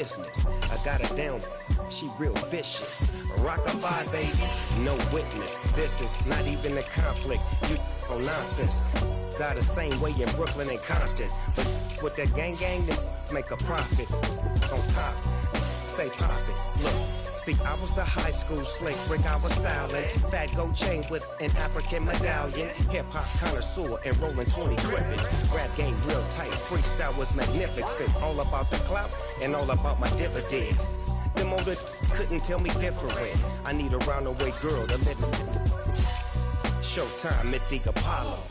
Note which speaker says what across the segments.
Speaker 1: business. I got her down, she real vicious. Rock-a-bye, baby, no witness. This is not even a conflict. You on nonsense. Got the same way in Brooklyn and Compton. But with that gang, they make a profit. On top, stay poppin'. Look. See, I was the high school slick brick, I was styling. Fat gold chain with an African medallion. Hip-hop connoisseur and rolling 20 gripping. Rap game real tight, freestyle was magnificent. All about the clout and all about my dividends. Them older couldn't tell me different. I need a roundaway girl to let me. Showtime at the Apollo.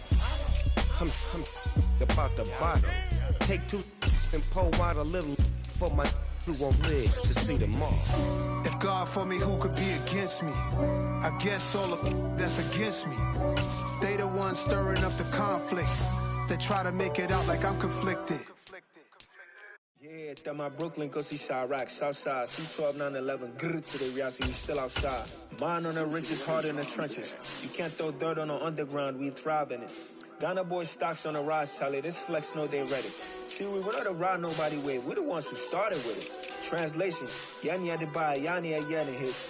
Speaker 1: I'm about the bottle. Take two and pour out a little for my who won't live to see them all.
Speaker 2: If God for me, who could be against me? I guess all of that's against me. They the ones stirring up the conflict. They try to make it out like I'm conflicted.
Speaker 3: Yeah, that my Brooklyn, go see Chirac, Southside, C12, 911, grrr to the reality, we still outside. Mine on the riches, hard in the trenches. You can't throw dirt on the underground, we thrive in it. Ghana boys stocks on the rise, Charlie. This flex know they ready. See, we're not a ride nobody with. We're the ones who started with it. Translation: Yanni had to buy Yanni hits.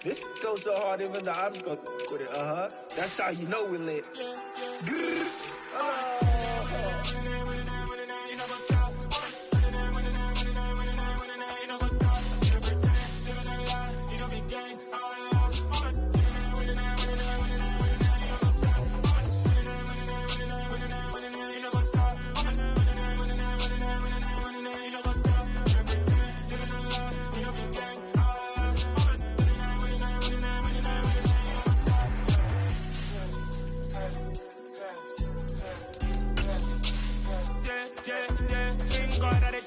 Speaker 3: This goes so hard, even the ops go with it. That's how you know we lit.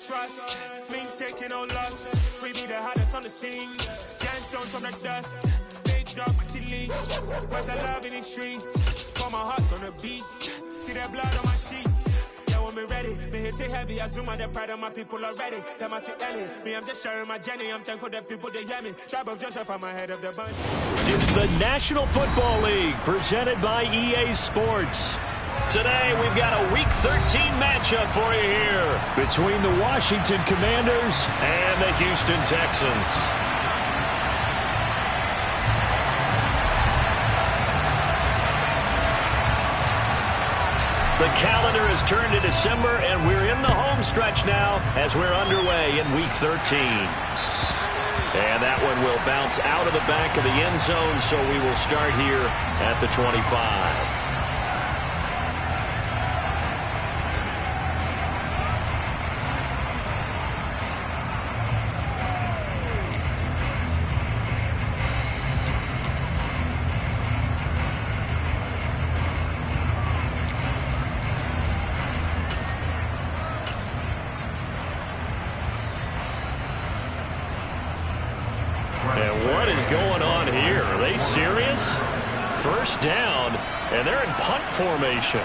Speaker 4: Trust, me taking no loss. We be the hottest on the scene. Gemstones from the dust. Big dog with chili. Where's the love in the streets? For my heart on the beat. See that blood on my sheets. Yeah, when we ready, me hit it heavy. I zoom out the pride of my people already. Them I see Ellie. Me, I'm just sharing my journey. I'm thankful that people they hear me. Tribe of Joseph, I'm ahead of the bunch.
Speaker 5: It's the National Football League presented by EA Sports. Today, we've got a Week 13 matchup for you here between the Washington Commanders and the Houston Texans. The calendar has turned to December, and we're in the home stretch now as we're underway in Week 13. And that one will bounce out of the back of the end zone, so we will start here at the 25. And what is going on here? Are they serious? First down, and they're in punt formation.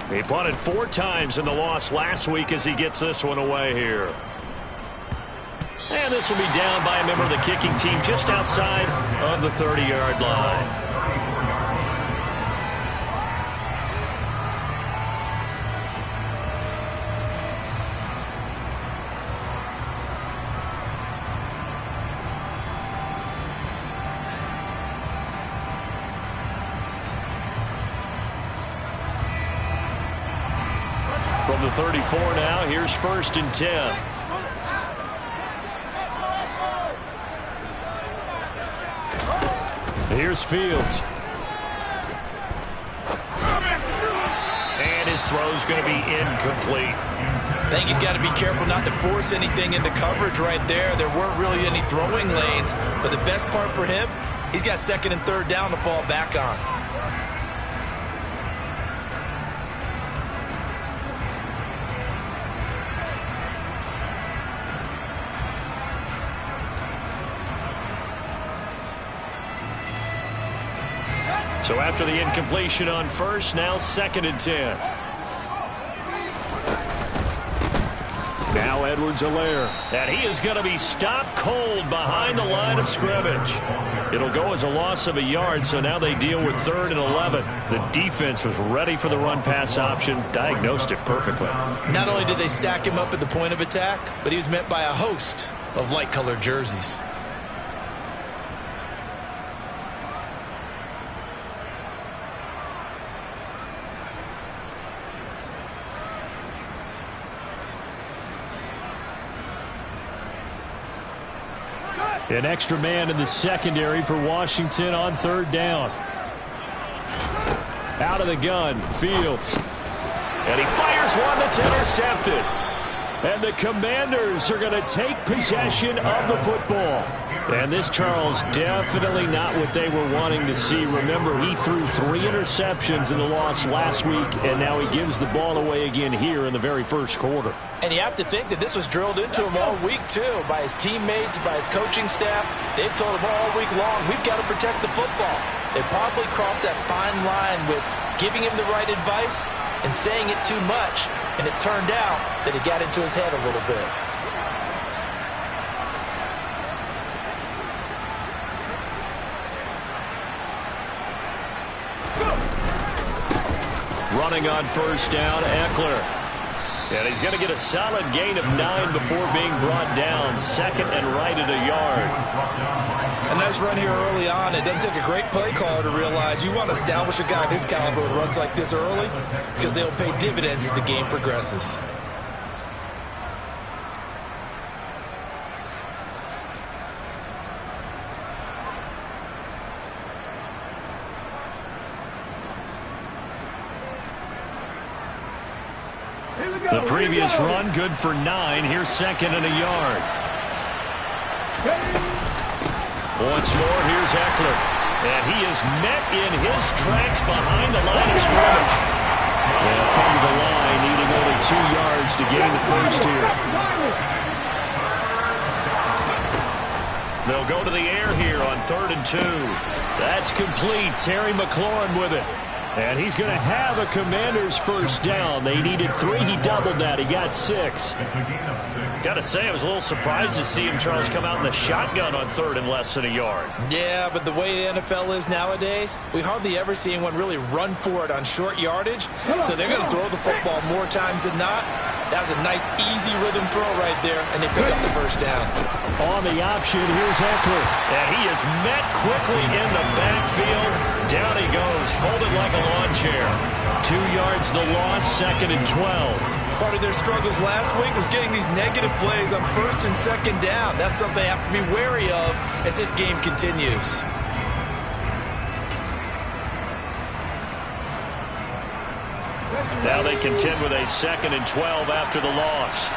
Speaker 5: He punted 4 times in the loss last week as he gets this one away here. And this will be down by a member of the kicking team just outside of the 30-yard line. From the 34 now, here's 1st and 10. Here's Fields. And his throw's going to be incomplete.
Speaker 6: I think he's got to be careful not to force anything into coverage right there. There weren't really any throwing lanes, but the best part for him, he's got 2nd and 3rd down to fall back on.
Speaker 5: So after the incompletion on 1st, now 2nd and 10. Now Edwards-Helaire. And he is going to be stopped cold behind the line of scrimmage. It'll go as a loss of a yard, so now they deal with 3rd and 11. The defense was ready for the run-pass option, diagnosed it perfectly.
Speaker 6: Not only did they stack him up at the point of attack, but he was met by a host of light-colored jerseys.
Speaker 5: An extra man in the secondary for Washington on 3rd down. Out of the gun, Fields. And he fires one that's intercepted. And the Commanders are going to take possession of the football. And this, Charles, definitely not what they were wanting to see. Remember, he threw 3 interceptions in the loss last week, and now he gives the ball away again here in the very first quarter.
Speaker 6: And you have to think that this was drilled into him all week, too, by his teammates, by his coaching staff. They've told him all week long, we've got to protect the football. They probably crossed that fine line with giving him the right advice and saying it too much. And it turned out that it got into his head a little bit.
Speaker 5: Running on 1st down, Eckler. And he's going to get a solid gain of 9 before being brought down. 2nd and right at a yard.
Speaker 6: A nice run here early on. It doesn't take a great play caller to realize you want to establish a guy of his caliber with runs like this early because they'll pay dividends as the game progresses.
Speaker 5: The previous run, good for 9. Here's 2nd and a yard. Once more, here's Eckler. And he is met in his tracks behind the line of scrimmage. They'll come to the line, needing only 2 yards to gain the first here. They'll go to the air here on 3rd and 2. That's complete. Terry McLaurin with it. And he's going to have a Commanders first down. They needed 3. He doubled that. He got 6. Got to say, I was a little surprised to see him, Charles, come out in the shotgun on 3rd and less than a yard.
Speaker 6: Yeah, but the way the NFL is nowadays, we hardly ever see anyone really run for it on short yardage. So they're going to throw the football more times than not. That was a nice, easy rhythm throw right there, and they pick up the first down.
Speaker 5: On the option, here's Eckler. And he is met quickly in the backfield. Down he goes, folded like a lawn chair. 2 yards the loss, 2nd and 12.
Speaker 6: Part of their struggles last week was getting these negative plays on 1st and 2nd down. That's something they have to be wary of as this game continues.
Speaker 5: Now they contend with a 2nd and 12 after the loss.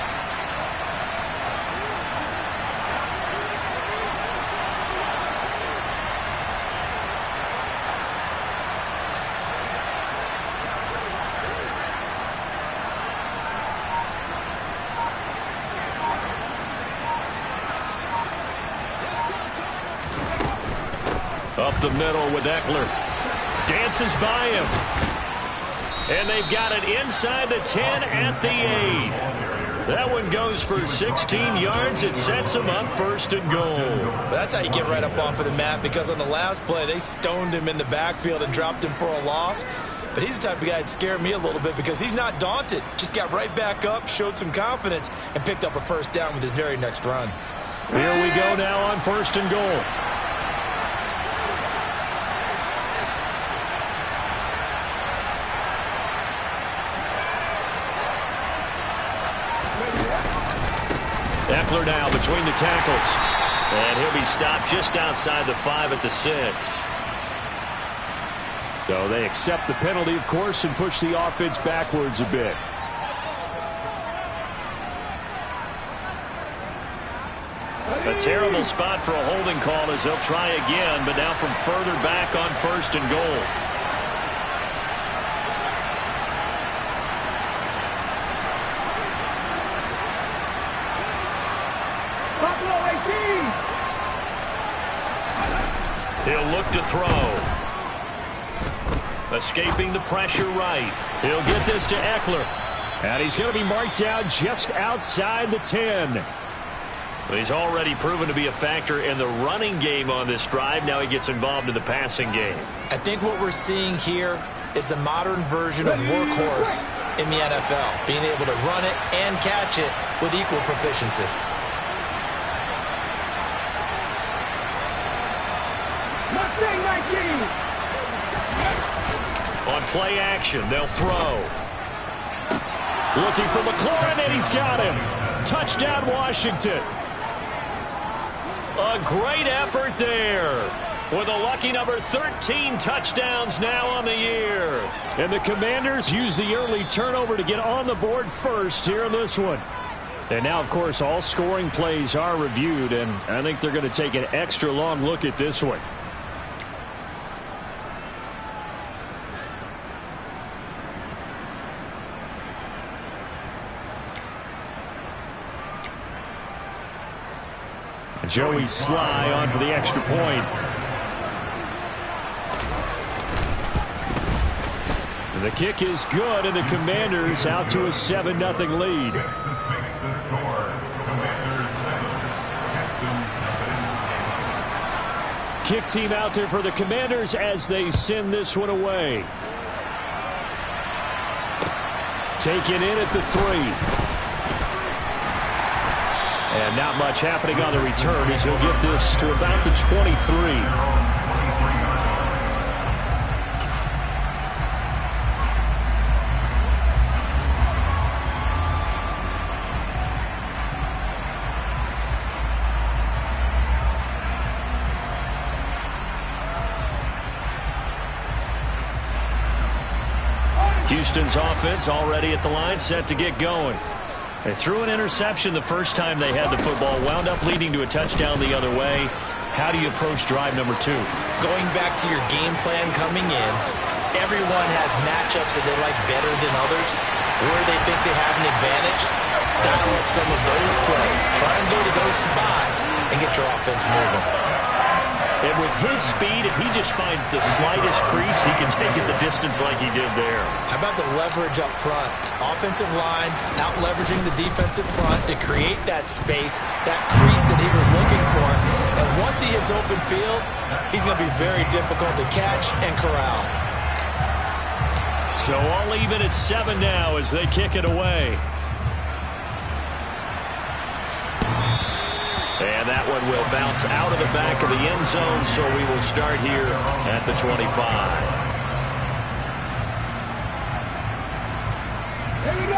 Speaker 5: Up the middle with Eckler. Dances by him. And they've got it inside the 10 at the 8. That one goes for 16 yards. It sets them up 1st and goal.
Speaker 6: That's how you get right up off of the mat, because on the last play, they stoned him in the backfield and dropped him for a loss. But he's the type of guy that scared me a little bit because he's not daunted. Just got right back up, showed some confidence, and picked up a first down with his very next run.
Speaker 5: Here we go now on 1st and goal. Eckler now between the tackles. And he'll be stopped just outside the 5 at the 6. So they accept the penalty, of course, and push the offense backwards a bit. A terrible spot for a holding call as they'll try again, but now from further back on 1st and goal. He'll look to throw. Escaping the pressure right. He'll get this to Eckler. And he's going to be marked down just outside the 10. He's already proven to be a factor in the running game on this drive. Now he gets involved in the passing game.
Speaker 6: I think what we're seeing here is the modern version of workhorse in the NFL, being able to run it and catch it with equal proficiency.
Speaker 5: On play action, they'll throw. Looking for McLaurin, and he's got him. Touchdown, Washington. A great effort there. With a lucky number 13 touchdowns now on the year. And the Commanders use the early turnover to get on the board first here in this one. And now, of course, all scoring plays are reviewed, and I think they're going to take an extra long look at this one. Joey Sly on for the extra point. The kick is good, and the Commanders out to a 7-0 lead. Kick team out there for the Commanders as they send this one away. Taken in at the 3. And not much happening on the return as he'll get this to about the 23. Houston's offense already at the line, set to get going. They threw an interception the first time they had the football, wound up leading to a touchdown the other way. How do you approach drive number 2?
Speaker 6: Going back to your game plan coming in, everyone has matchups that they like better than others, where they think they have an advantage. Dial up some of those plays. Try and go to those spots and get your offense moving.
Speaker 5: And with his speed, if he just finds the slightest crease, he can take it the distance like he did there.
Speaker 6: How about the leverage up front? Offensive line out-leveraging the defensive front to create that space, that crease that he was looking for. And once he hits open field, he's going to be very difficult to catch and corral.
Speaker 5: So all even at 7 now as they kick it away. And that one will bounce out of the back of the end zone, so we will start here at the 25.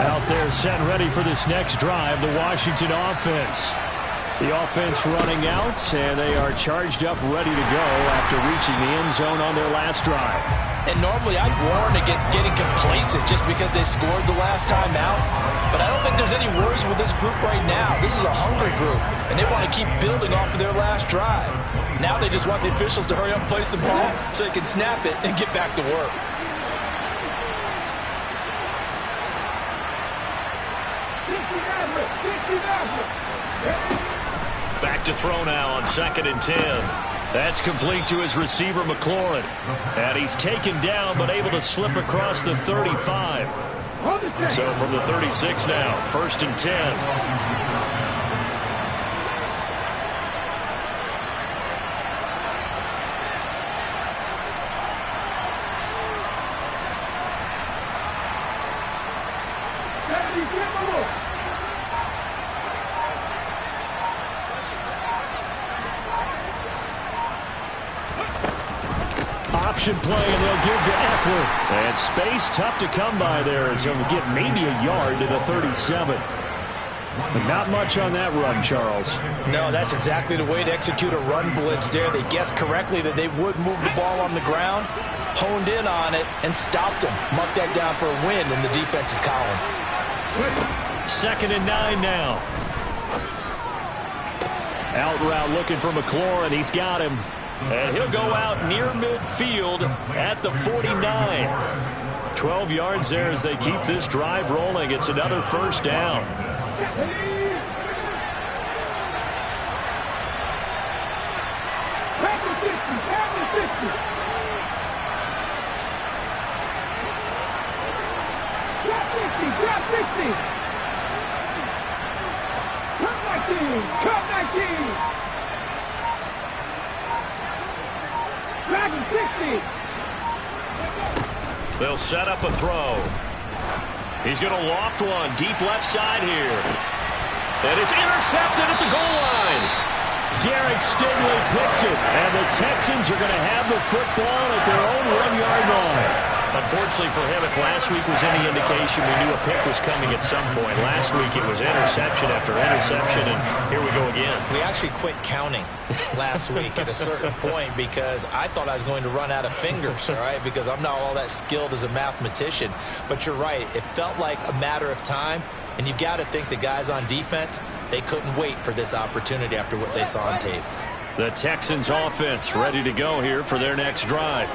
Speaker 5: Out there set ready for this next drive, the Washington offense. The offense running out, and they are charged up, ready to go after reaching the end zone on their last drive.
Speaker 6: And normally I'd warn against getting complacent just because they scored the last time out. But I don't think there's any worries with this group right now. This is a hungry group, and they want to keep building off of their last drive. Now they just want the officials to hurry up and place the ball so they can snap it and get back to work.
Speaker 5: Back to throw now on 2nd and 10. That's complete to his receiver, McLaurin. And he's taken down, but able to slip across the 35. So from the 36 now, 1st and 10. Option play, and they'll give to Eckler. And space tough to come by there as he'll get maybe a yard to the 37. But not much on that run, Charles.
Speaker 6: No, that's exactly the way to execute a run blitz there. They guessed correctly that they would move the ball on the ground, honed in on it, and stopped him. Marked that down for a win in the defense's column.
Speaker 5: 2nd and 9 now. Out route looking for McLaurin. He's got him. And he'll go out near midfield at the 49. 12 yards there as they keep this drive rolling. It's another 1st down.
Speaker 7: Cut 19. Dragon 60.
Speaker 5: They'll set up a throw. He's going to loft one deep left side here. And it's intercepted at the goal line. Derek Stingley picks it, and the Texans are going to have the football at their own 1-yard line. Unfortunately for him, if last week was any indication, we knew a pick was coming at some point. Last week it was interception after interception, and here we go again.
Speaker 6: We actually quit counting last week at a certain point because I thought I was going to run out of fingers, all right, because I'm not all that skilled as a mathematician. But you're right. It felt like a matter of time, and you got to think the guys on defense, they couldn't wait for this opportunity after what they saw on tape.
Speaker 5: The Texans offense ready to go here for their next drive.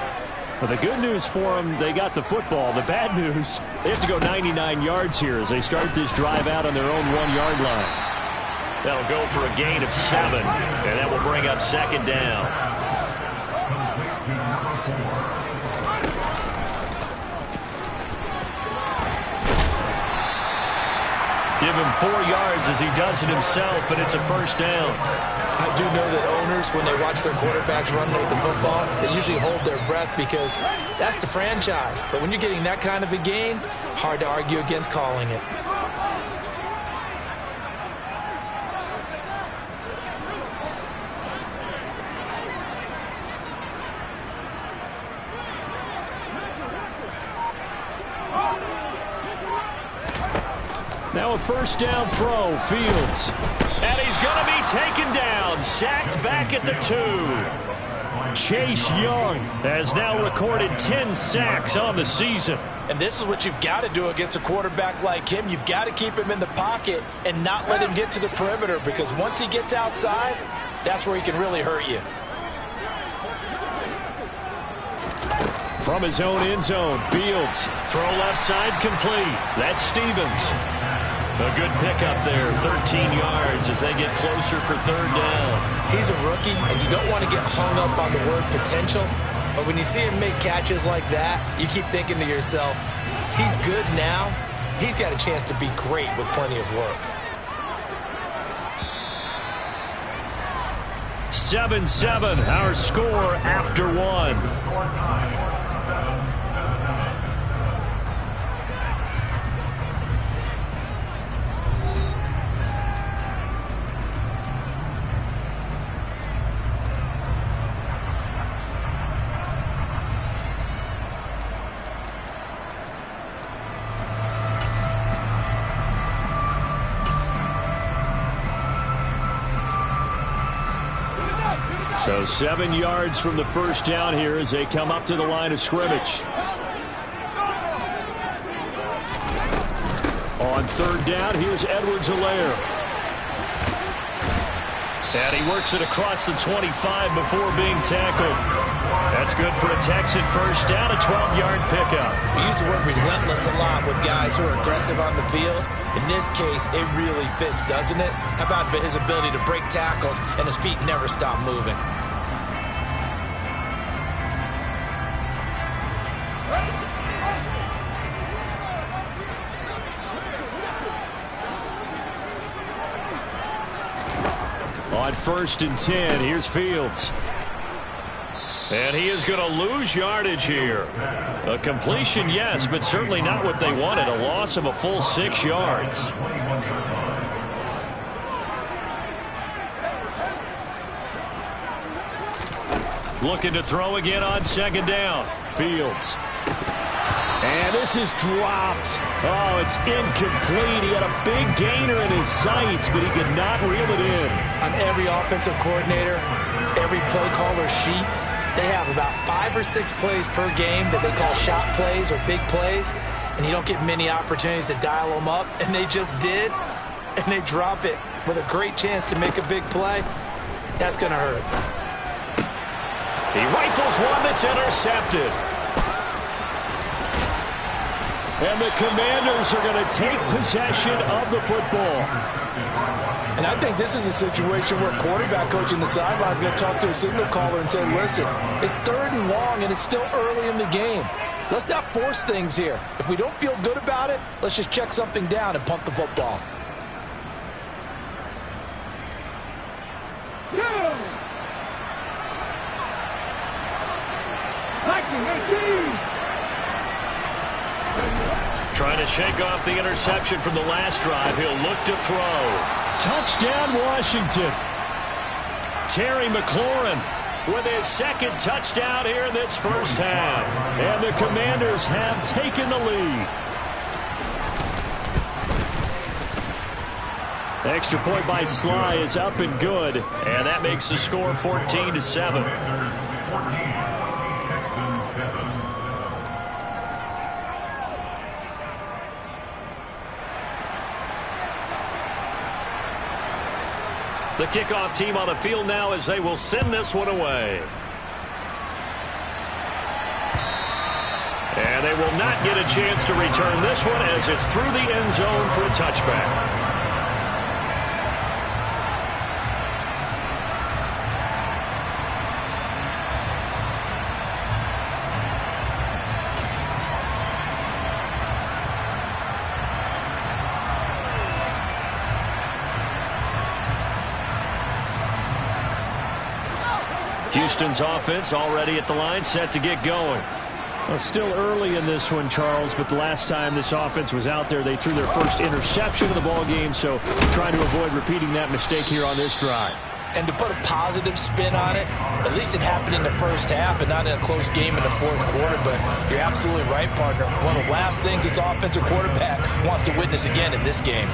Speaker 5: Well, the good news for them, they got the football. The bad news, they have to go 99 yards here as they start this drive out on their own 1-yard line. That'll go for a gain of 7, and that will bring up second down. Give him 4 yards as he does it himself, and it's a first down.
Speaker 6: I do know that owners, when they watch their quarterbacks run with the football, they usually hold their breath because that's the franchise. But when you're getting that kind of a gain, hard to argue against calling it.
Speaker 5: Now a first down throw, Fields. And he's going to be taken down, sacked back at the 2. Chase Young has now recorded 10 sacks on the season.
Speaker 6: And this is what you've got to do against a quarterback like him. You've got to keep him in the pocket and not let him get to the perimeter, because once he gets outside, that's where he can really hurt you.
Speaker 5: From his own end zone, Fields. Throw left side complete. That's Stevens. A good pickup there, 13 yards as they get closer for third down.
Speaker 6: He's a rookie, and you don't want to get hung up on the word potential. But when you see him make catches like that, you keep thinking to yourself, he's good now. He's got a chance to be great with plenty of work.
Speaker 5: 7-7, our score after 1. So 7 yards from the first down here as they come up to the line of scrimmage. On third down, here's Edwards-Helaire. And he works it across the 25 before being tackled. That's good for a Texan first down, a 12-yard pickup.
Speaker 6: We use the word relentless a lot with guys who are aggressive on the field. In this case, it really fits, doesn't it? How about his ability to break tackles and his feet never stop moving?
Speaker 5: On 1st and 10, here's Fields. And he is going to lose yardage here. A completion, yes, but certainly not what they wanted. A loss of a full 6 yards. Looking to throw again on second down. Fields. And this is dropped. Oh, it's incomplete. He had a big gainer in his sights, but he could not reel it in.
Speaker 6: On every offensive coordinator, every play caller sheet, they have about 5 or 6 plays per game that they call shot plays or big plays, and you don't get many opportunities to dial them up, and they just did, and they drop it with a great chance to make a big play. That's going to hurt.
Speaker 5: He rifles one that's intercepted. And the Commanders are going to take possession of the football.
Speaker 6: And I think this is a situation where quarterback coach in the sideline is going to talk to a signal caller and say, listen, it's 3rd and long, and it's still early in the game. let's not force things here. If we don't feel good about it, let's just check something down and punt the football.
Speaker 5: Trying to shake off the interception from the last drive. He'll look to throw. Touchdown, Washington. Terry McLaurin with his second touchdown here in this first half. And the Commanders have taken the lead. The extra point by Sly is up and good. And that makes the score 14-7. The kickoff team on the field now as they will send this one away. And they will not get a chance to return this one as it's through the end zone for a touchback. Houston's offense already at the line, set to get going. Well, still early in this one, Charles, but the last time this offense was out there, they threw their first interception of the ball game, so trying to avoid repeating that mistake here on this drive.
Speaker 6: And to put a positive spin on it, at least it happened in the first half and not in a close game in the fourth quarter, but you're absolutely right, partner. One of the last things this offensive quarterback wants to witness again in this game.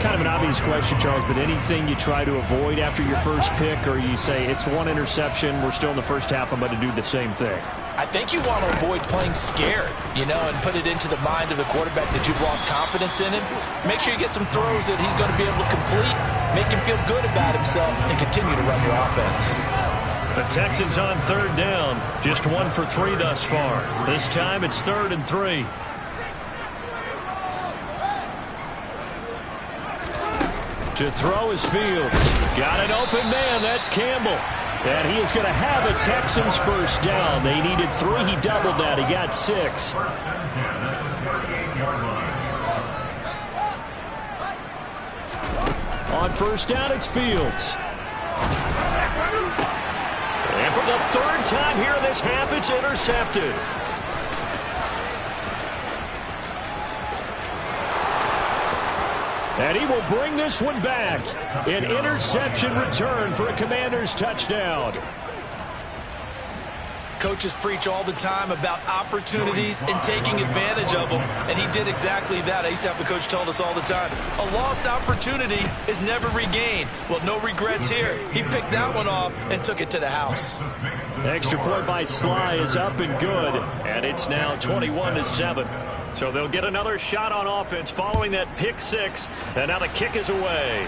Speaker 5: Kind of an obvious question, Charles, but anything you try to avoid after your first pick, or you say it's one interception, we're still in the first half, I'm going to do the same thing?
Speaker 6: I think you want to avoid playing scared, and put it into the mind of the quarterback that you've lost confidence in him. Make sure you get some throws that he's going to be able to complete, make him feel good about himself, and continue to run your offense.
Speaker 5: The Texans on third down, just 1 for 3 thus far. This time it's 3rd and 3. To throw is Fields. Got an open man. That's Campbell. And he is going to have a Texans first down. They needed 3. He doubled that. He got 6. On first down, it's Fields. And for the 3rd time here in this half, it's intercepted. And he will bring this one back. An interception return for a Commanders touchdown.
Speaker 6: Coaches preach all the time about opportunities and taking advantage of them, and he did exactly that. I used to have a coach tell us all the time, a lost opportunity is never regained. Well, no regrets here. He picked that one off and took it to the house.
Speaker 5: Extra point by Sly is up and good, and it's now 21-7. So they'll get another shot on offense following that pick 6, and now the kick is away.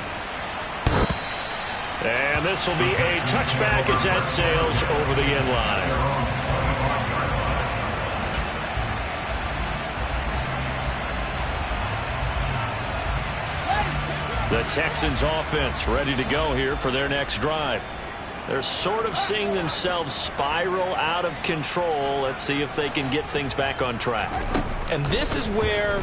Speaker 5: And this will be a touchback as that sails over the end line. The Texans offense ready to go here for their next drive. They're sort of seeing themselves spiral out of control. Let's see if they can get things back on track.
Speaker 6: And this is where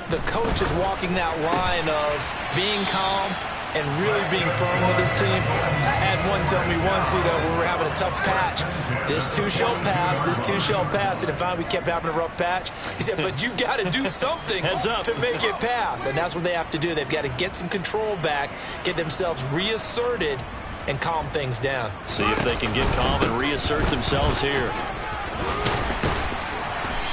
Speaker 6: the coach is walking that line of being calm and really being firm with his team. I had one tell me once, when we were having a tough patch, this too shall pass, this too shall pass. And if we kept having a rough patch, he said, but you've got to do something to make it pass. And that's what they have to do. They've got to get some control back, get themselves reasserted, and calm things down.
Speaker 5: See if they can get calm and reassert themselves here.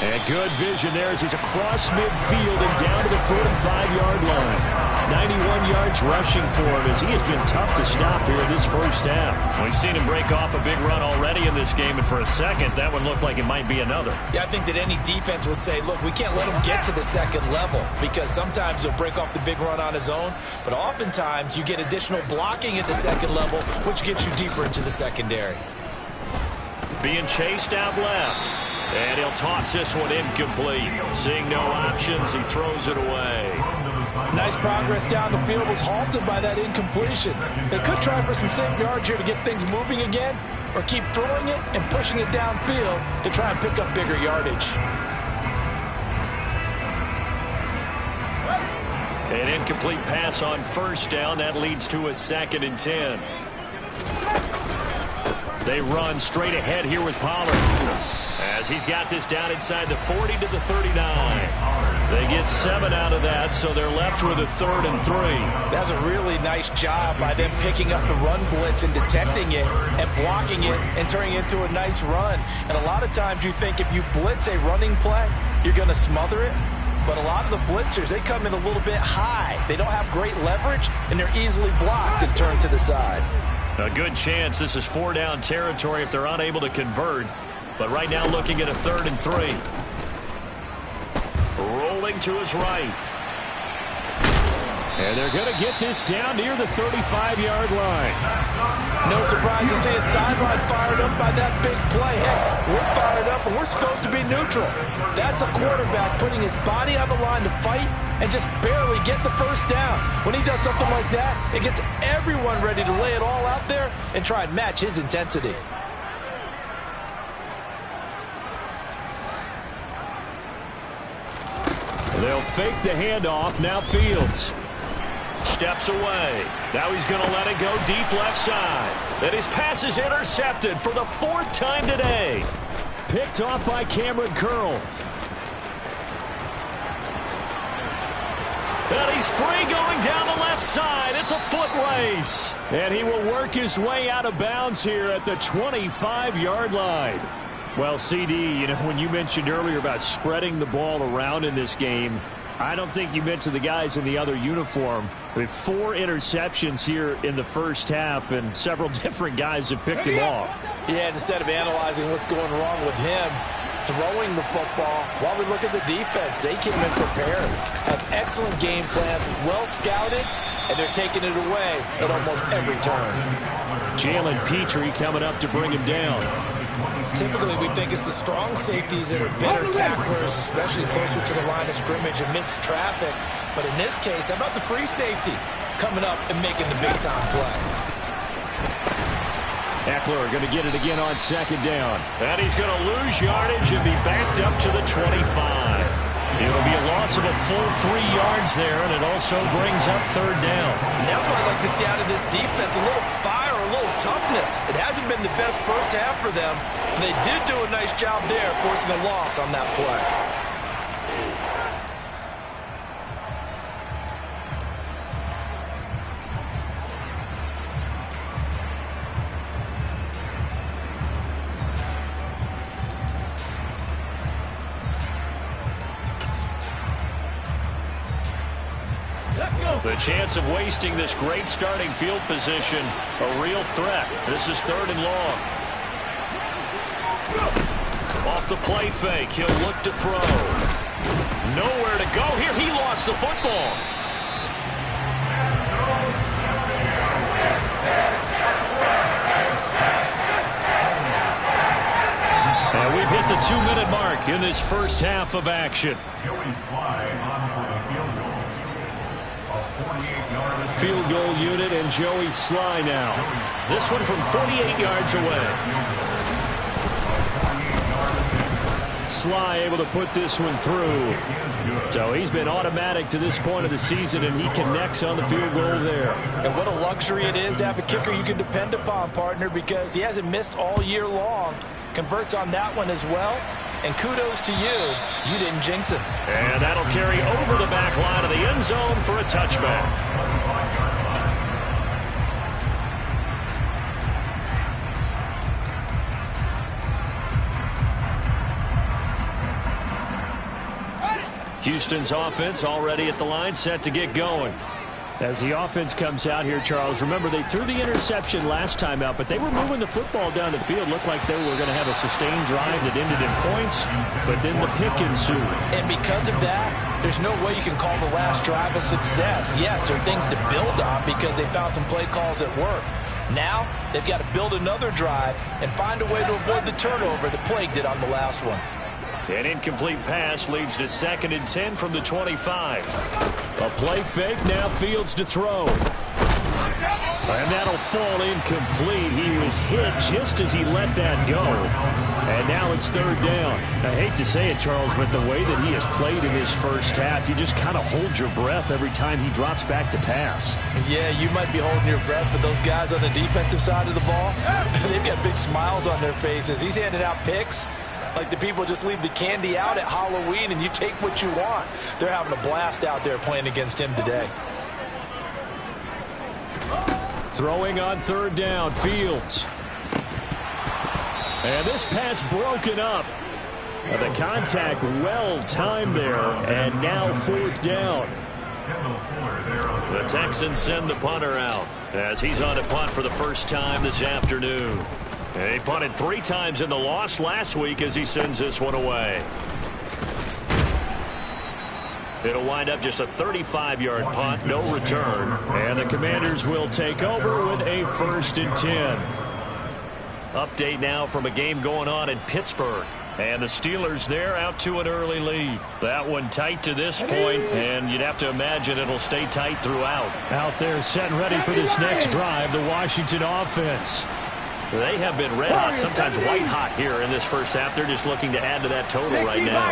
Speaker 5: And good vision there as he's across midfield and down to the 45-yard line. 91 yards rushing for him as he has been tough to stop here in this first half. We've seen him break off a big run already in this game, and for a second, that one looked like it might be another.
Speaker 6: Yeah, I think that any defense would say, look, we can't let him get to the second level because sometimes he'll break off the big run on his own, but oftentimes you get additional blocking at the second level, which gets you deeper into the secondary.
Speaker 5: Being chased out left. And he'll toss this one incomplete. Seeing no options, he throws it away.
Speaker 6: Nice progress down the field, was halted by that incompletion. They could try for some safe yards here to get things moving again, or keep throwing it and pushing it downfield to try and pick up bigger yardage.
Speaker 5: An incomplete pass on first down. That leads to a 2nd and 10. They run straight ahead here with Pollard, as he's got this down inside the 40 to the 39. They get 7 out of that, so they're left with a 3rd and 3.
Speaker 6: That's a really nice job by them picking up the run blitz and detecting it and blocking it and turning it into a nice run. And a lot of times you think if you blitz a running play, you're going to smother it. But a lot of the blitzers, they come in a little bit high. They don't have great leverage, and they're easily blocked and turned to the side.
Speaker 5: A good chance this is 4-down territory if they're unable to convert. But right now looking at a 3rd and 3. Rolling to his right. And they're going to get this down near the 35-yard line.
Speaker 6: No surprise to see a sideline fired up by that big play. Heck, we're fired up and we're supposed to be neutral. That's a quarterback putting his body on the line to fight and just barely get the first down. When he does something like that, it gets everyone ready to lay it all out there and try and match his intensity.
Speaker 5: They'll fake the handoff. Now Fields steps away. Now he's going to let it go deep left side. And his pass is intercepted for the 4th time today. Picked off by Cameron Curl. And he's free going down the left side. It's a foot race. And he will work his way out of bounds here at the 25-yard line. Well, CD, you know, when you mentioned earlier about spreading the ball around in this game, I don't think you mentioned the guys in the other uniform. With 4 interceptions here in the first half, and several different guys have picked him off.
Speaker 6: Yeah, instead of analyzing what's going wrong with him, throwing the football, while we look at the defense, they came in prepared. An excellent game plan, well scouted, and they're taking it away at almost every turn.
Speaker 5: Jalen Petrie coming up to bring him down.
Speaker 6: Typically, we think it's the strong safeties that are better tacklers, especially closer to the line of scrimmage amidst traffic. But in this case, how about the free safety coming up and making the big-time play?
Speaker 5: Eckler going to get it again on 2nd down. And he's going to lose yardage and be backed up to the 25. It'll be a loss of a full 3 yards there, and it also brings up 3rd down.
Speaker 6: And that's what I like to see out of this defense, a little fire, a little toughness. It hasn't been the best first half for them, but they did do a nice job there forcing a loss on that play.
Speaker 5: The chance of wasting this great starting field position, a real threat. This is 3rd and long. Off the play fake, he'll look to throw. Nowhere to go here. He lost the football. And we've hit the 2-minute mark in this first half of action. Field goal unit and Joey Sly now. This one from 48 yards away. Sly able to put this one through. So he's been automatic to this point of the season, and he connects on the field goal there.
Speaker 6: And what a luxury it is to have a kicker you can depend upon, partner, because he hasn't missed all year long. Converts on that one as well. And kudos to you. You didn't jinx him.
Speaker 5: And that'll carry over the back line of the end zone for a touchback. Houston's offense already at the line, set to get going. As the offense comes out here, Charles, remember they threw the interception last time out, but they were moving the football down the field. Looked like they were going to have a sustained drive that ended in points, but then the pick ensued.
Speaker 6: And because of that, there's no way you can call the last drive a success. Yes, there are things to build on because they found some play calls that work. Now, they've got to build another drive and find a way to avoid the turnover that plagued it on the last one.
Speaker 5: An incomplete pass leads to 2nd and 10 from the 25. A play fake, now Fields to throw. And that'll fall incomplete. He was hit just as he let that go. And now it's third down. I hate to say it, Charles, but the way that he has played in his first half, you just kind of hold your breath every time he drops back to pass.
Speaker 6: Yeah, you might be holding your breath, but those guys on the defensive side of the ball, they've got big smiles on their faces. He's handing out picks like the people just leave the candy out at Halloween and you take what you want. They're having a blast out there playing against him today.
Speaker 5: Throwing on third down, Fields. And this pass broken up. The contact well timed there, and now fourth down. The Texans send the punter out as he's on to punt for the first time this afternoon. He punted 3 times in the loss last week as he sends this one away. It'll wind up just a 35-yard punt, no return. And the Commanders will take over with a 1st and 10. Update now from a game going on in Pittsburgh. And the Steelers there out to an early lead. That one tight to this point, and you'd have to imagine it'll stay tight throughout. Out there set and ready for this next drive, the Washington offense. They have been red hot, sometimes white hot here in this first half. They're just looking to add to that total right now.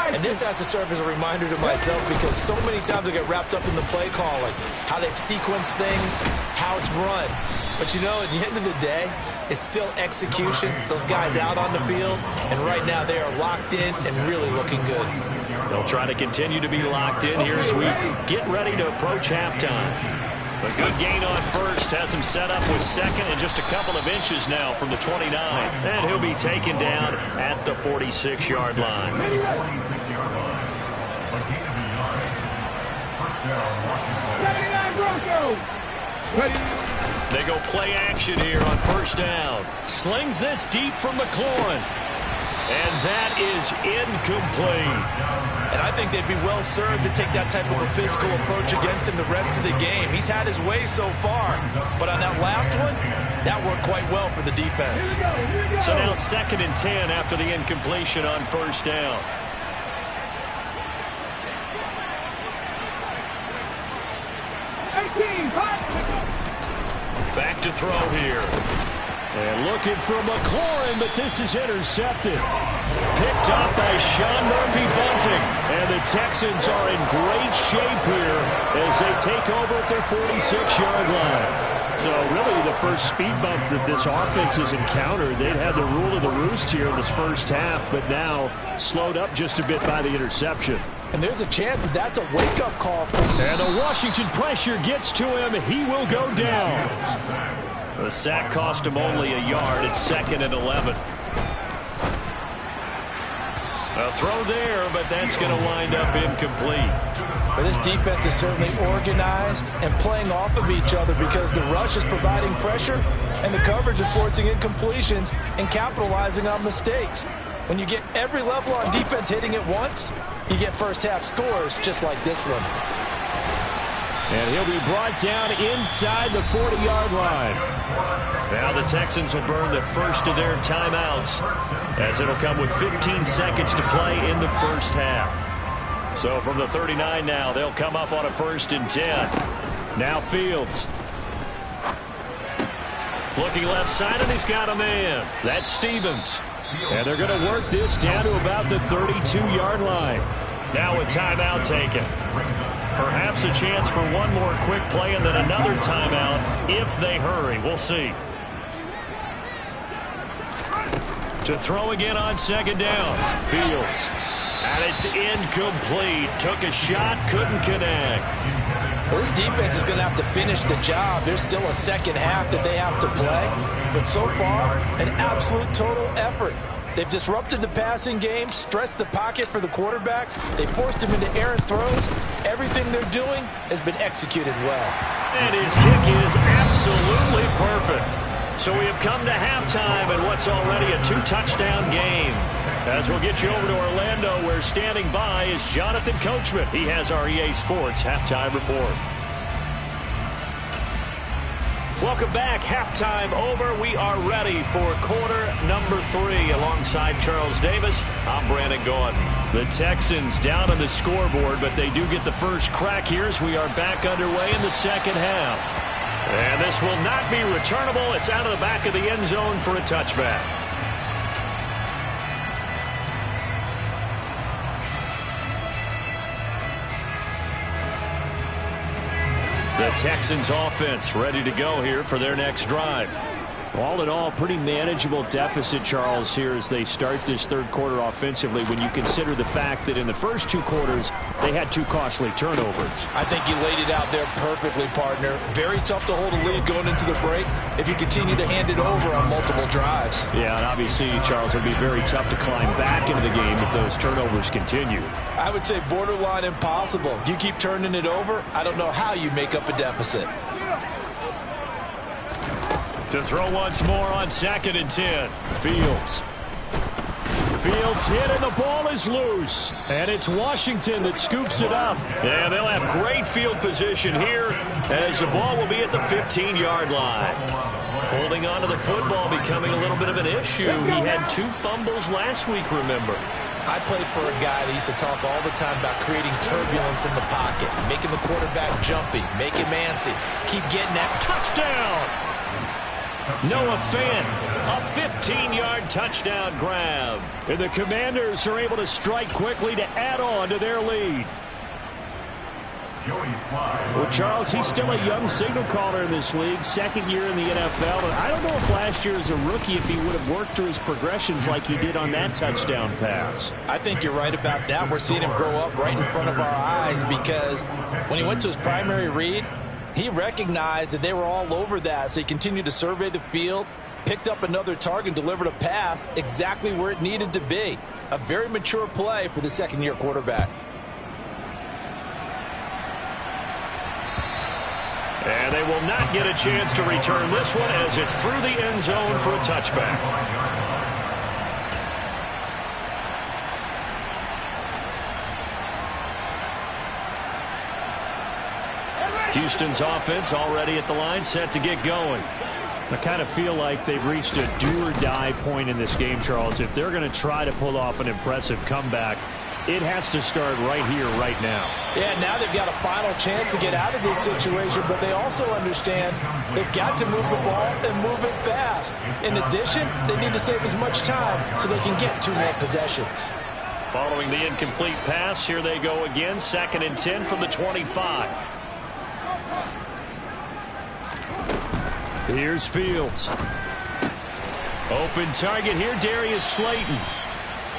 Speaker 6: And this has to serve as a reminder to myself because so many times I get wrapped up in the play calling, how they've sequenced things, how it's run. But, you know, at the end of the day, it's still execution. Those guys out on the field, and right now they are locked in and really looking good.
Speaker 5: They'll try to continue to be locked in here as we get ready to approach halftime. A good gain on first has him set up with second and just a couple of inches now from the 29. And he'll be taken down at the 46-yard line. They go play action here on first down. Slings this deep from McLaurin. And that is incomplete.
Speaker 6: And I think they'd be well served to take that type of a physical approach against him the rest of the game. He's had his way so far, but on that last one, that worked quite well for the defense.
Speaker 5: So now 2nd and 10 after the incompletion on first down. Back to throw here. And looking for McLaurin, but this is intercepted. Picked up by Sean Murphy-Bunting. And the Texans are in great shape here as they take over at their 46-yard line. So really the first speed bump that this offense has encountered, they'd had the rule of the roost here in this first half, but now slowed up just a bit by the interception.
Speaker 6: And there's a chance that that's a wake-up call.
Speaker 5: And the Washington pressure gets to him. He will go down. The sack cost him only a yard. It's 2nd and 11. A throw there, but that's going to wind up incomplete.
Speaker 6: But this defense is certainly organized and playing off of each other because the rush is providing pressure and the coverage is forcing incompletions and capitalizing on mistakes. When you get every level on defense hitting it once, you get first half scores just like this one.
Speaker 5: And he'll be brought down inside the 40-yard line. Now the Texans will burn the first of their timeouts as it'll come with 15 seconds to play in the first half. So from the 39 now, they'll come up on a 1st and 10. Now Fields. Looking left side, and he's got a man. That's Stevens. And they're going to work this down to about the 32-yard line. Now a timeout taken. Perhaps a chance for one more quick play and then another timeout if they hurry. We'll see. To throw again on 2nd down. Fields. And it's incomplete. Took a shot, couldn't connect.
Speaker 6: Well, this defense is going to have to finish the job. There's still a second half that they have to play. But so far, an absolute total effort. They've disrupted the passing game, stressed the pocket for the quarterback. They forced him into errant throws. Everything they're doing has been executed well.
Speaker 5: And his kick is absolutely perfect. So we have come to halftime in what's already a 2-touchdown game. As we'll get you over to Orlando, where standing by is Jonathan Coachman. He has our EA Sports halftime report. Welcome back. Halftime over. We are ready for quarter number 3. Alongside Charles Davis, I'm Brandon Gordon. The Texans down on the scoreboard, but they do get the first crack here as we are back underway in the second half. And this will not be returnable. It's out of the back of the end zone for a touchback. The Texans offense ready to go here for their next drive. All in all, pretty manageable deficit, Charles, here as they start this third quarter offensively when you consider the fact that in the first 2 quarters, they had 2 costly turnovers.
Speaker 6: I think you laid it out there perfectly, partner. Very tough to hold a lead going into the break if you continue to hand it over on multiple drives.
Speaker 5: Yeah, and obviously, Charles, it would be very tough to climb back into the game if those turnovers continue.
Speaker 6: I would say borderline impossible. You keep turning it over, I don't know how you make up a deficit.
Speaker 5: To throw once more on 2nd and 10. Fields hit and the ball is loose. And it's Washington that scoops it up. And they'll have great field position here as the ball will be at the 15-yard line. Holding on to the football becoming a little bit of an issue. He had 2 fumbles last week, remember.
Speaker 6: I played for a guy that used to talk all the time about creating turbulence in the pocket, making the quarterback jumpy, making him antsy. Keep getting that touchdown. Noah Fant, a 15-yard touchdown grab.
Speaker 5: And the Commanders are able to strike quickly to add on to their lead. Well, Charles, he's still a young signal caller in this league, 2nd year in the NFL. And I don't know if last year as a rookie if he would have worked through his progressions like he did on that touchdown pass.
Speaker 6: I think you're right about that. We're seeing him grow up right in front of our eyes because when he went to his primary read, he recognized that they were all over that, so he continued to survey the field, picked up another target, delivered a pass exactly where it needed to be. A very mature play for the 2nd-year quarterback.
Speaker 5: And they will not get a chance to return this one as it's through the end zone for a touchback. Houston's offense already at the line, set to get going. I kind of feel like they've reached a do-or-die point in this game, Charles. If they're going to try to pull off an impressive comeback, it has to start right here, right now.
Speaker 6: Yeah, now they've got a final chance to get out of this situation, but they also understand they've got to move the ball and move it fast. In addition, they need to save as much time so they can get 2 more possessions.
Speaker 5: Following the incomplete pass, here they go again, 2nd and 10 from the 25. Here's Fields. Open target here, Darius Slayton.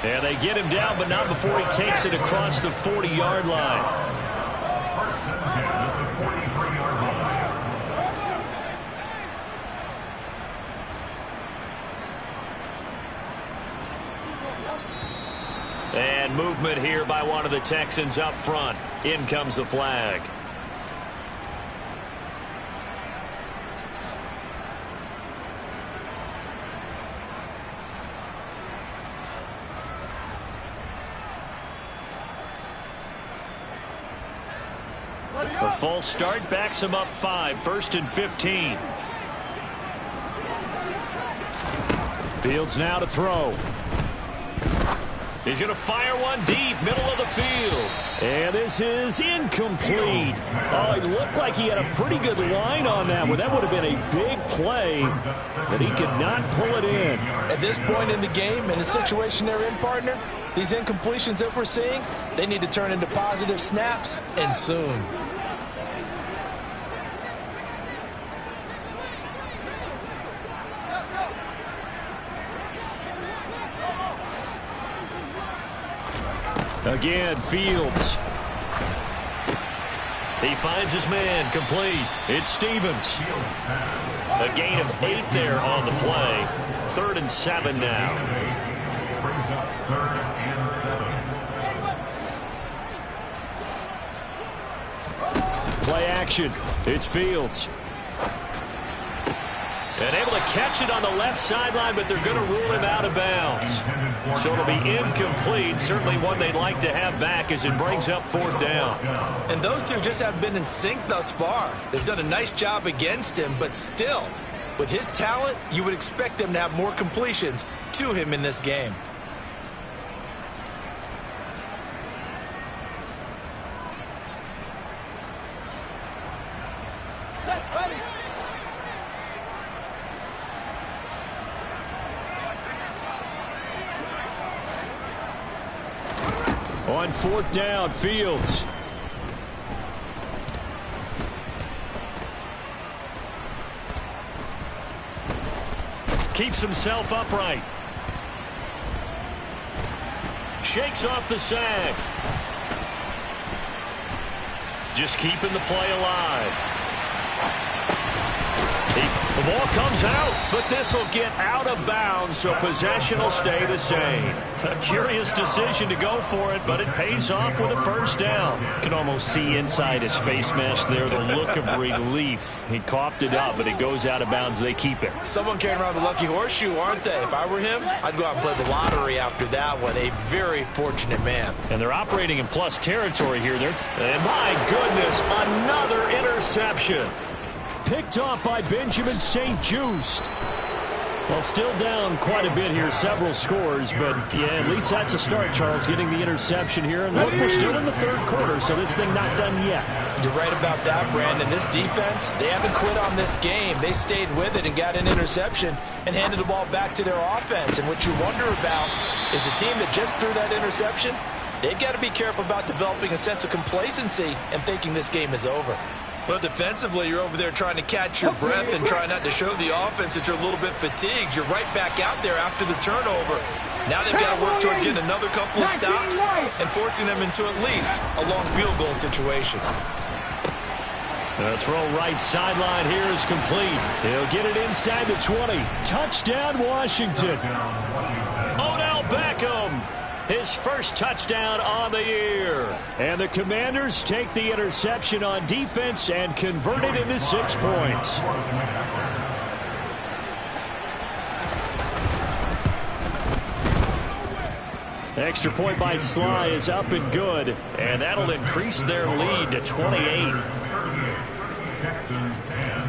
Speaker 5: And they get him down, but not before he takes it across the 40-yard line. And movement here by one of the Texans up front. In comes the flag. A false start backs him up 5, 1st and 15. Fields now to throw. He's going to fire one deep, middle of the field. And this is incomplete. Oh, it looked like he had a pretty good line on that one. That would have been a big play, but he could not pull it in.
Speaker 6: At this point in the game, in the situation they're in, partner, these incompletions that we're seeing, they need to turn into positive snaps, and soon.
Speaker 5: Again, Fields. He finds his man, complete. It's Stevens. A gain of 8 there on the play. 3rd and 7 now. Play action. It's Fields. And able to catch it on the left sideline, but they're going to rule him out of bounds. So it'll be incomplete. Certainly one they'd like to have back as it brings up 4th down.
Speaker 6: And those two just haven't been in sync thus far. They've done a nice job against him, but still, with his talent, you would expect them to have more completions to him in this game.
Speaker 5: On 4th down, Fields. Keeps himself upright. Shakes off the sag. Just keeping the play alive. The ball comes out, but this will get out of bounds, so possession will stay the same. A curious decision to go for it, but it pays off with a 1st down.
Speaker 8: You can almost see inside his face mask there the look of relief. He coughed it up, but it goes out of bounds. They keep it.
Speaker 6: Someone carrying around the lucky horseshoe, aren't they? If I were him, I'd go out and play the lottery after that one. A very fortunate man.
Speaker 8: And they're operating in plus territory here.
Speaker 5: And my goodness, another interception. Picked off by Benjamin St. Just.
Speaker 8: Well, still down quite a bit here, several scores, but yeah, at least that's a start, Charles, getting the interception here. And look, we're still in the 3rd quarter, so this thing not done yet.
Speaker 6: You're right about that, Brandon. This defense, they haven't quit on this game. They stayed with it and got an interception and handed the ball back to their offense. And what you wonder about is the team that just threw that interception, they've got to be careful about developing a sense of complacency and thinking this game is over. But defensively, you're over there trying to catch your breath and try not to show the offense that you're a little bit fatigued. You're right back out there after the turnover. Now they've got to work towards getting another couple of stops and forcing them into at least a long field goal situation.
Speaker 5: The throw right sideline here is complete. He'll get it inside the 20. Touchdown, Washington. Odell Beckham. His first touchdown on the year. And the Commanders take the interception on defense and convert it into 6 points. Extra point by Sly is up and good. And that'll increase their lead to 28. Texans 10.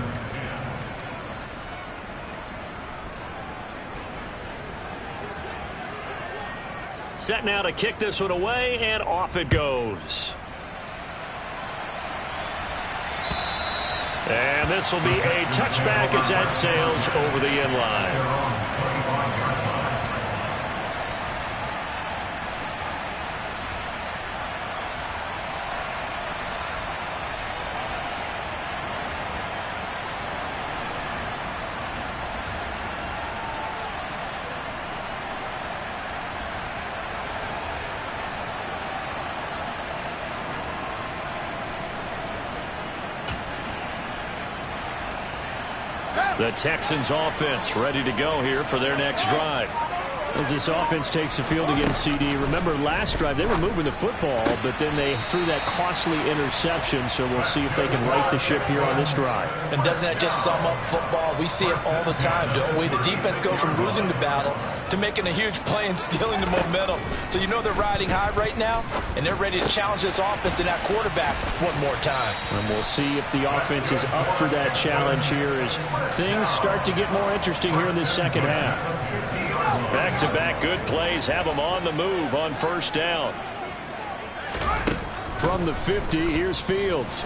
Speaker 5: Set now to kick this one away, and off it goes. And this will be a touchback as that sails over the end line. The Texans offense ready to go here for their next drive. As this offense takes the field against CD, remember last drive they were moving the football, but then they threw that costly interception, so we'll see if they can right the ship here on this drive.
Speaker 6: And doesn't that just sum up football? We see it all the time, don't we? The defense goes from losing the battle to making a huge play and stealing the momentum. So you know they're riding high right now, and they're ready to challenge this offense and that quarterback one more time.
Speaker 8: And we'll see if the offense is up for that challenge here as things start to get more interesting here in this second half.
Speaker 5: Back-to-back good plays have them on the move on first down. From the 50, here's Fields.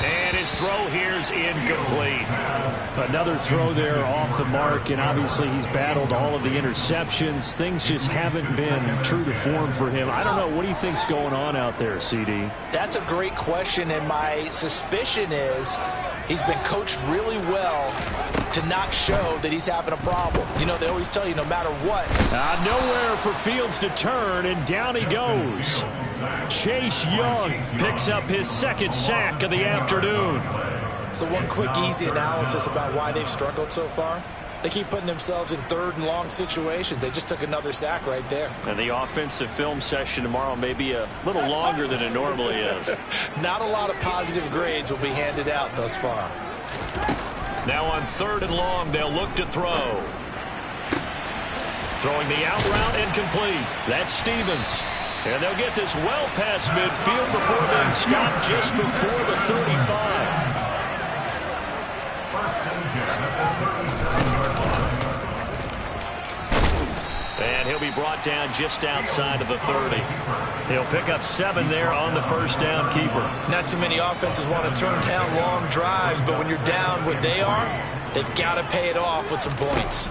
Speaker 5: And his throw here's incomplete.
Speaker 8: Another throw there off the mark, and obviously he's battled all of the interceptions. Things just haven't been true to form for him. I don't know. What do you think's going on out there, CD?
Speaker 6: That's a great question, and my suspicion is he's been coached really well to not show that he's having a problem. You know, they always tell you no matter what.
Speaker 5: Nowhere for Fields to turn, and down he goes. Chase Young picks up his second sack of the afternoon.
Speaker 6: So one quick, easy analysis about why they've struggled so far. They keep putting themselves in third and long situations. They just took another sack right there.
Speaker 5: And the offensive film session tomorrow may be a little longer than it normally is.
Speaker 6: Not a lot of positive grades will be handed out thus far.
Speaker 5: Now on 3rd and long, they'll look to throw. Throwing the out route incomplete. That's Stevens. And they'll get this well past midfield before being stopped just before the 35. And he'll be brought down just outside of the 30. He'll pick up 7 there on the first down keeper.
Speaker 6: Not too many offenses want to turn down long drives, but when you're down what they are, they've got to pay it off with some points.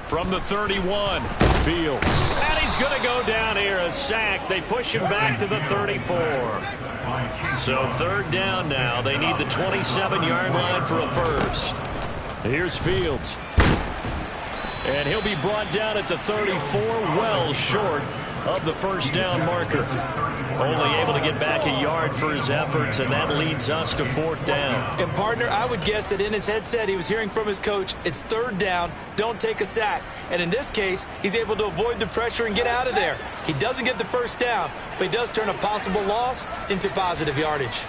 Speaker 5: From the 31, Fields. And he's going to go down here, a sack. They push him back to the 34. So 3rd down now. They need the 27-yard line for a first. Here's Fields. And he'll be brought down at the 34, well short of the first down marker. Only able to get back a yard for his efforts, and that leads us to 4th down.
Speaker 6: And, partner, I would guess that in his headset he was hearing from his coach, it's 3rd down, don't take a sack. And in this case, he's able to avoid the pressure and get out of there. He doesn't get the first down, but he does turn a possible loss into positive yardage.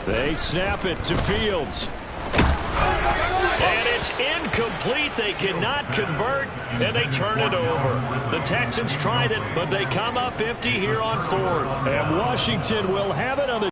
Speaker 8: They snap it to Fields.
Speaker 5: And it's incomplete. They cannot convert, and they turn it over. The Texans tried it, but they come up empty here on 4th.
Speaker 8: And Washington will have it on the